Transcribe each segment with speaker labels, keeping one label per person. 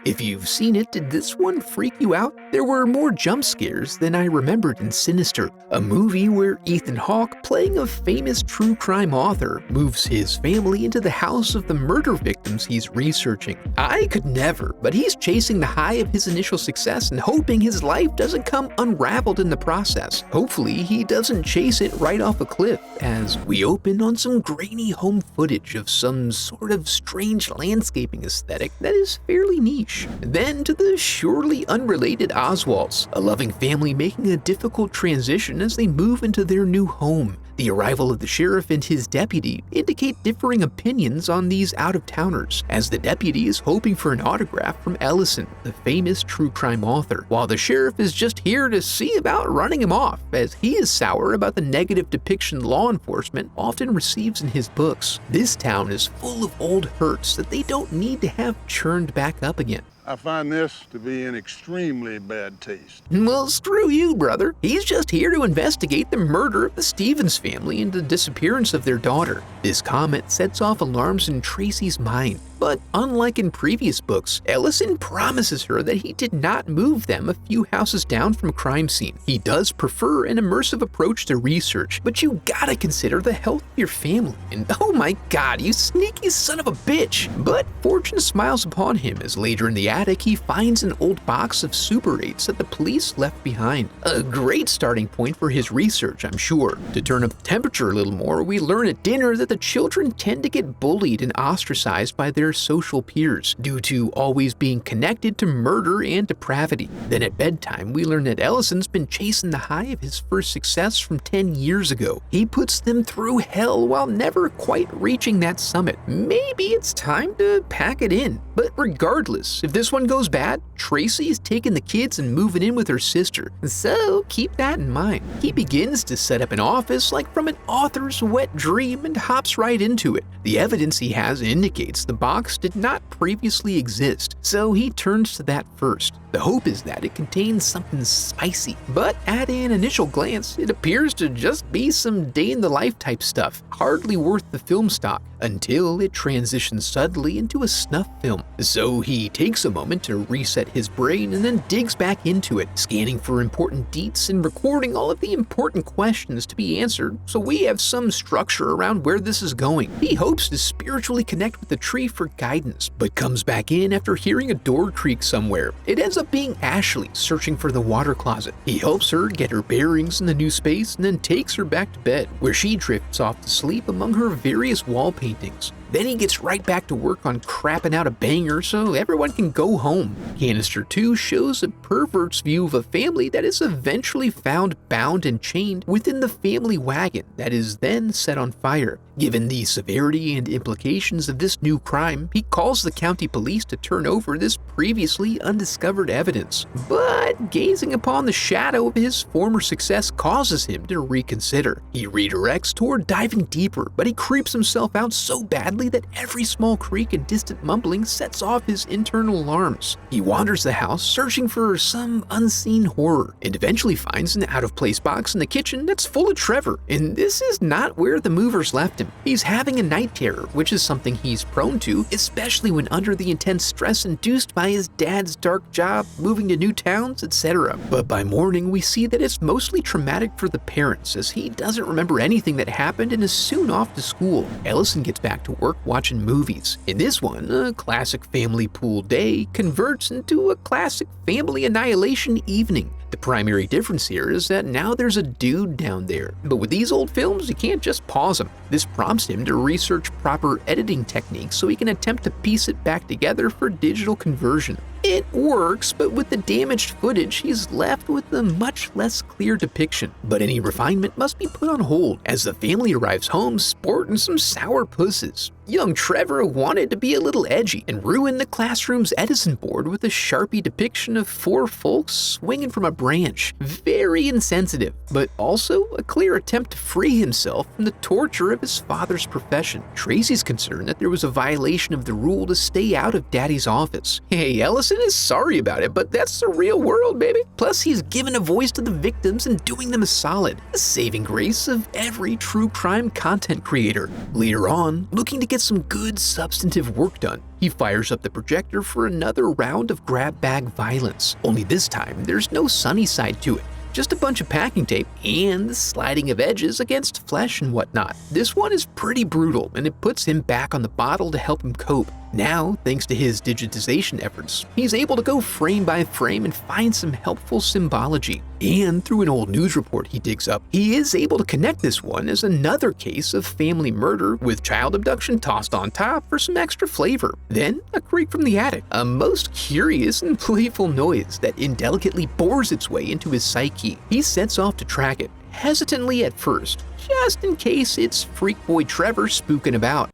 Speaker 1: If you've seen it, did this one freak you out? There were more jump scares than I remembered in Sinister, a movie where Ethan Hawke, playing a famous true crime author, moves his family into the house of the murder victims he's researching. I could never, but he's chasing the high of his initial success and hoping his life doesn't come unraveled in the process. Hopefully, he doesn't chase it right off a cliff, as we open on some grainy home footage of some sort of strange landscaping aesthetic that is fairly niche. Then to the surely unrelated Oswalds, a loving family making a difficult transition as they move into their new home. The arrival of the sheriff and his deputy indicate differing opinions on these out-of-towners, as the deputy is hoping for an autograph from Olsen, the famous true crime author, while the sheriff is just here to see about running him off, as he is sour about the negative depiction law enforcement often receives in his books. This town is full of old hurts that they don't need to have churned back up again.
Speaker 2: I find this to be in extremely bad taste.
Speaker 1: Well, screw you, brother. He's just here to investigate the murder of the Stevens family and the disappearance of their daughter. This comment sets off alarms in Tracy's mind. But unlike in previous books, Olsen promises her that he did not move them a few houses down from a crime scene. He does prefer an immersive approach to research, but you gotta consider the health of your family. And oh my god, you sneaky son of a bitch! But fortune smiles upon him as later in the attic he finds an old box of Super 8s that the police left behind. A great starting point for his research, I'm sure. To turn up the temperature a little more, we learn at dinner that the children tend to get bullied and ostracized by their social peers due to always being connected to murder and depravity. Then at bedtime, we learn that Olsen's been chasing the high of his first success from 10 years ago. He puts them through hell while never quite reaching that summit. Maybe it's time to pack it in. But regardless, if this one goes bad, Tracy's taking the kids and moving in with her sister. So keep that in mind. He begins to set up an office like from an author's wet dream and hops right into it. The evidence he has indicates the box did not previously exist, so he turns to that first. The hope is that it contains something spicy, but at an initial glance, it appears to just be some day-in-the-life type stuff, hardly worth the film stock, until it transitions suddenly into a snuff film. So he takes a moment to reset his brain and then digs back into it, scanning for important deets and recording all of the important questions to be answered, so we have some structure around where this is going. He hopes to spiritually connect with the tree for guidance, but comes back in after hearing a door creak somewhere. It ends up being Ashley searching for the water closet. He helps her get her bearings in the new space and then takes her back to bed, where she drifts off to sleep among her various wall paintings. Then he gets right back to work on crapping out a banger so everyone can go home. Canister 2 shows a pervert's view of a family that is eventually found bound and chained within the family wagon that is then set on fire. Given the severity and implications of this new crime, he calls the county police to turn over this previously undiscovered evidence. But gazing upon the shadow of his former success causes him to reconsider. He redirects toward diving deeper, but he creeps himself out so badly that every small creak and distant mumbling sets off his internal alarms. He wanders the house searching for some unseen horror, and eventually finds an out-of-place box in the kitchen that's full of Trevor, and this is not where the movers left him. He's having a night terror, which is something he's prone to, especially when under the intense stress induced by his dad's dark job, moving to new towns, etc. But by morning, we see that it's mostly traumatic for the parents, as he doesn't remember anything that happened and is soon off to school. Olsen gets back to work watching movies. In this one, a classic family pool day converts into a classic family annihilation evening. The primary difference here is that now there's a dude down there, but with these old films, you can't just pause them. This prompts him to research proper editing techniques so he can attempt to piece it back together for digital conversion. It works, but with the damaged footage, he's left with a much less clear depiction. But any refinement must be put on hold as the family arrives home sporting some sour pusses. Young Trevor wanted to be a little edgy and ruin the classroom's Edison board with a Sharpie depiction of 4 folks swinging from a branch. Very insensitive, but also a clear attempt to free himself from the torture of his father's profession. Tracy's concerned that there was a violation of the rule to stay out of Daddy's office. Hey, Olsen, Sorry about it, but that's the real world, baby. Plus, he's given a voice to the victims and doing them a solid, the saving grace of every true crime content creator. Later on, looking to get some good substantive work done, he fires up the projector for another round of grab bag violence. Only this time, there's no sunny side to it. Just a bunch of packing tape and the sliding of edges against flesh and whatnot. This one is pretty brutal, and it puts him back on the bottle to help him cope. Now, thanks to his digitization efforts, he's able to go frame by frame and find some helpful symbology. And through an old news report he digs up, he is able to connect this one as another case of family murder with child abduction tossed on top for some extra flavor. Then, a creak from the attic, a most curious and playful noise that indelicately bores its way into his psyche. He sets off to track it, hesitantly at first, just in case it's freak boy Trevor spooking about.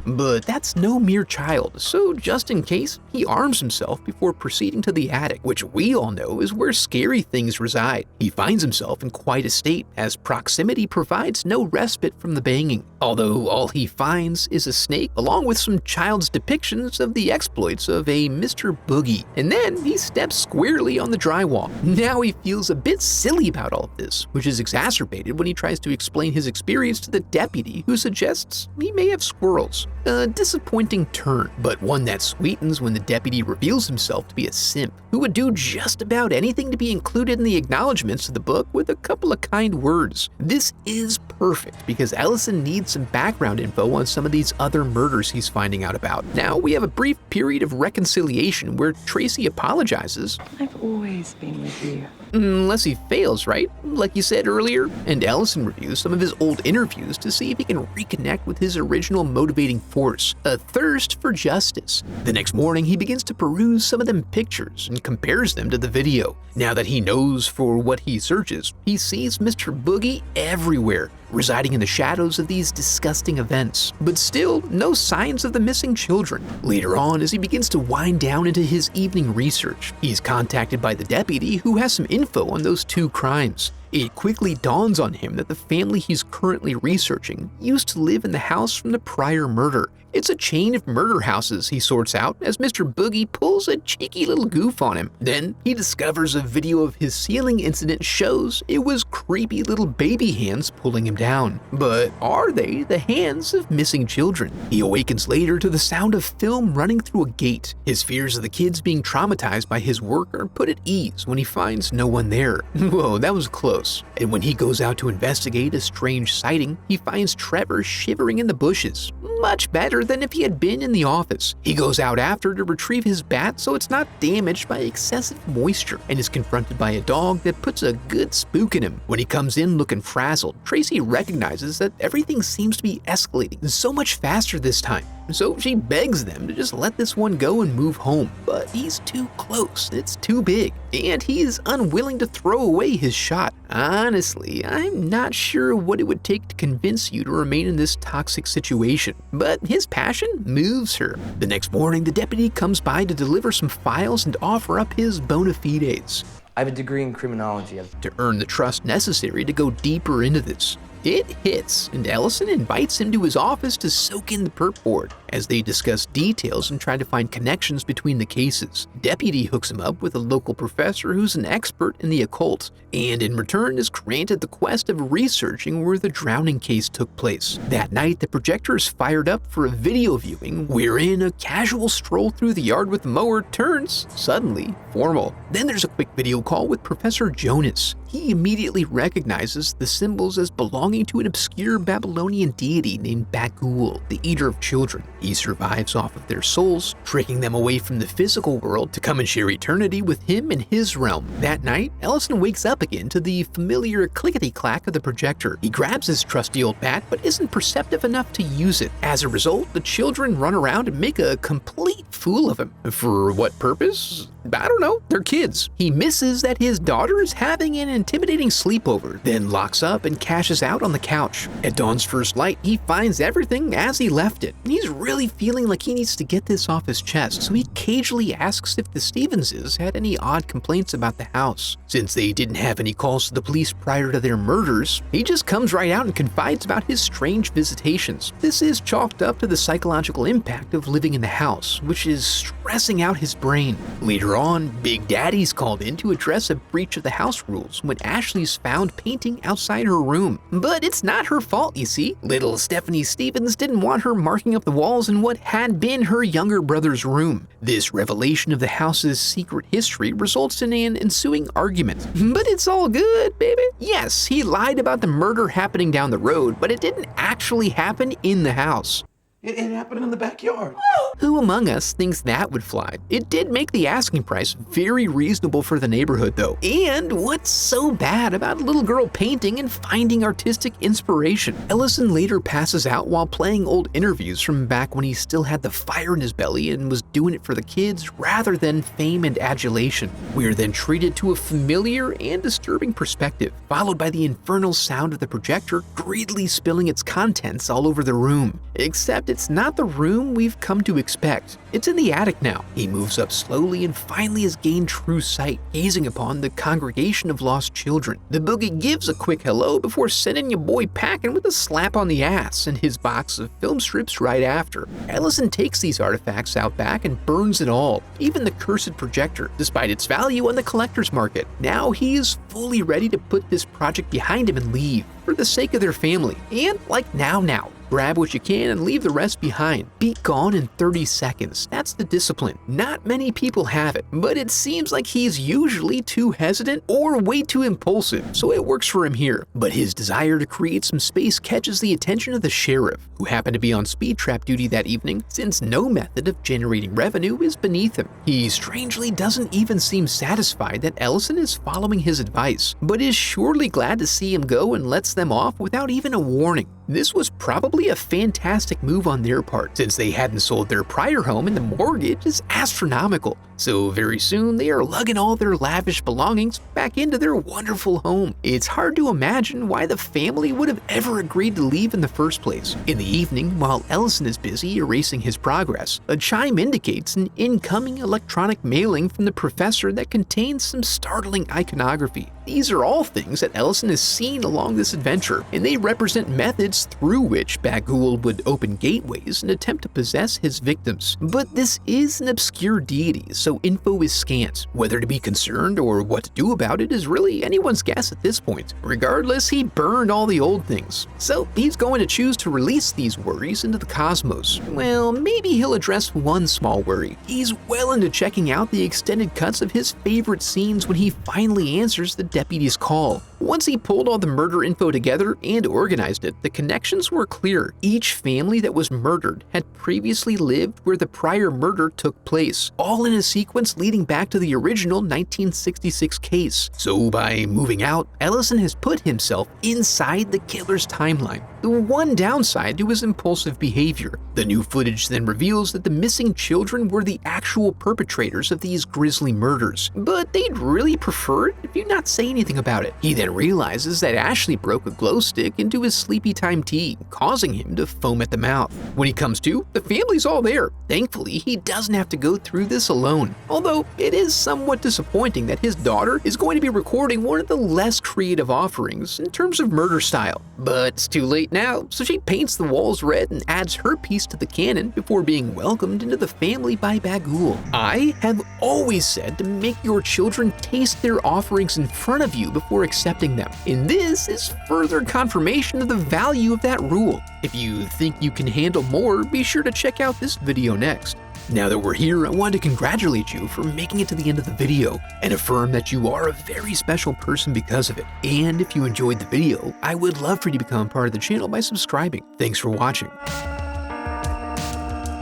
Speaker 1: But that's no mere child, so just in case, he arms himself before proceeding to the attic, which we all know is where scary things reside. He finds himself in quite a state, as proximity provides no respite from the banging. Although all he finds is a snake, along with some child's depictions of the exploits of a Mr. Boogie. And then he steps squarely on the drywall. Now he feels a bit silly about all of this, which is exacerbated when he tries to explain his experience to the deputy, who suggests he may have squirrels. A disappointing turn, but one that sweetens when the deputy reveals himself to be a simp who would do just about anything to be included in the acknowledgments of the book with a couple of kind words. This is perfect because Ellison needs some background info on some of these other murders he's finding out about. Now we have a brief period of reconciliation where Tracy apologizes.
Speaker 3: I've always been with you.
Speaker 1: Unless he fails, right? Like you said earlier. And Ellison reviews some of his old interviews to see if he can reconnect with his original motivating force, a thirst for justice. The next morning, he begins to peruse some of them pictures and compares them to the video. Now that he knows for what he searches, he sees Mr. Boogie everywhere, residing in the shadows of these disgusting events. But still, no signs of the missing children. Later on, as he begins to wind down into his evening research, he's contacted by the deputy who has some info on those two crimes. It quickly dawns on him that the family he's currently researching used to live in the house from the prior murder. It's a chain of murder houses he sorts out as Mr. Boogie pulls a cheeky little goof on him. Then he discovers a video of his ceiling incident shows it was creepy little baby hands pulling him down. But are they the hands of missing children? He awakens later to the sound of film running through a gate. His fears of the kids being traumatized by his work are put at ease when he finds no one there. Whoa, that was close. And when he goes out to investigate a strange sighting, he finds Trevor shivering in the bushes. Much better than if he had been in the office. He goes out after to retrieve his bat so it's not damaged by excessive moisture, and is confronted by a dog that puts a good spook in him. When he comes in looking frazzled, Tracy recognizes that everything seems to be escalating so much faster this time. So she begs them to just let this one go and move home. But he's too close, it's too big, and he is unwilling to throw away his shot. Honestly, I'm not sure what it would take to convince you to remain in this toxic situation, but his passion moves her. The next morning, the deputy comes by to deliver some files and offer up his bona fides.
Speaker 4: I have a degree in criminology.
Speaker 1: To earn the trust necessary to go deeper into this. It hits, and Ellison invites him to his office to soak in the perp board as they discuss details and try to find connections between the cases. Deputy hooks him up with a local professor who's an expert in the occult, and in return is granted the quest of researching where the drowning case took place. That night, the projector is fired up for a video viewing wherein a casual stroll through the yard with the mower turns suddenly formal. Then there's a quick video call with Professor Jonas. He immediately recognizes the symbols as belonging to an obscure Babylonian deity named Bagul, the eater of children. He survives off of their souls, tricking them away from the physical world to come and share eternity with him in his realm. That night, Ellison wakes up again to the familiar clickety-clack of the projector. He grabs his trusty old bat, but isn't perceptive enough to use it. As a result, the children run around and make a complete fool of him. For what purpose? I don't know, they're kids. He misses that his daughter is having an intimidating sleepover, then locks up and cashes out on the couch. At dawn's first light, he finds everything as he left it. He's really feeling like he needs to get this off his chest, so he casually asks if the Stevenses had any odd complaints about the house. Since they didn't have any calls to the police prior to their murders, he just comes right out and confides about his strange visitations. This is chalked up to the psychological impact of living in the house, which is stressing out his brain. Later on, Big Daddy's called in to address a breach of the house rules when Ashley's found painting outside her room. But it's not her fault, you see. Little Stephanie Stevens didn't want her marking up the walls in what had been her younger brother's room. This revelation of the house's secret history results in an ensuing argument. But it's all good, baby. Yes, he lied about the murder happening down the road, but it didn't actually happen in the house.
Speaker 5: It happened in the backyard.
Speaker 1: Who among us thinks that would fly? It did make the asking price very reasonable for the neighborhood though. And what's so bad about a little girl painting and finding artistic inspiration? Ellison later passes out while playing old interviews from back when he still had the fire in his belly and was doing it for the kids rather than fame and adulation. We are then treated to a familiar and disturbing perspective, followed by the infernal sound of the projector greedily spilling its contents all over the room. Except it's not the room we've come to expect. It's in the attic now. He moves up slowly and finally has gained true sight, gazing upon the congregation of lost children. The boogie gives a quick hello before sending your boy packing with a slap on the ass and his box of film strips right after. Ellison takes these artifacts out back and burns it all, even the cursed projector, despite its value on the collector's market. Now he is fully ready to put this project behind him and leave, for the sake of their family. And like now. Grab what you can and leave the rest behind. Be gone in 30 seconds. That's the discipline. Not many people have it, but it seems like he's usually too hesitant or way too impulsive, so it works for him here. But his desire to create some space catches the attention of the sheriff, who happened to be on speed trap duty that evening, since no method of generating revenue is beneath him. He strangely doesn't even seem satisfied that Ellison is following his advice, but is surely glad to see him go and lets them off without even a warning. This was probably a fantastic move on their part, since they hadn't sold their prior home and the mortgage is astronomical. So very soon they are lugging all their lavish belongings back into their wonderful home. It's hard to imagine why the family would have ever agreed to leave in the first place. In the evening, while Ellison is busy erasing his progress, a chime indicates an incoming electronic mailing from the professor that contains some startling iconography. These are all things that Ellison has seen along this adventure, and they represent methods through which Bagul would open gateways and attempt to possess his victims. But this is an obscure deity, so info is scant. Whether to be concerned or what to do about it is really anyone's guess at this point. Regardless, he burned all the old things, so he's going to choose to release these worries into the cosmos. Well, maybe he'll address one small worry. He's well into checking out the extended cuts of his favorite scenes when he finally answers the deputy's call. Once he pulled all the murder info together and organized it, the connections were clear. Each family that was murdered had previously lived where the prior murder took place, all in a sequence leading back to the original 1966 case. So by moving out, Ellison has put himself inside the killer's timeline. The one downside to his impulsive behavior. The new footage then reveals that the missing children were the actual perpetrators of these grisly murders, but they'd really prefer it if you not say anything about it. He then realizes that Ashley broke a glow stick into his sleepy time tea, causing him to foam at the mouth. When he comes to, the family's all there. Thankfully, he doesn't have to go through this alone. Although it is somewhat disappointing that his daughter is going to be recording one of the less creative offerings in terms of murder style. But it's too late now, so she paints the walls red and adds her piece to the canon before being welcomed into the family by Bagul. I have always said to make your children taste their offerings in front of you before accepting them, and this is further confirmation of the value of that rule. If you think you can handle more, be sure to check out this video next. Now that we're here, I want to congratulate you for making it to the end of the video and affirm that you are a very special person because of it. And if you enjoyed the video, I would love for you to become part of the channel by subscribing. Thanks for watching.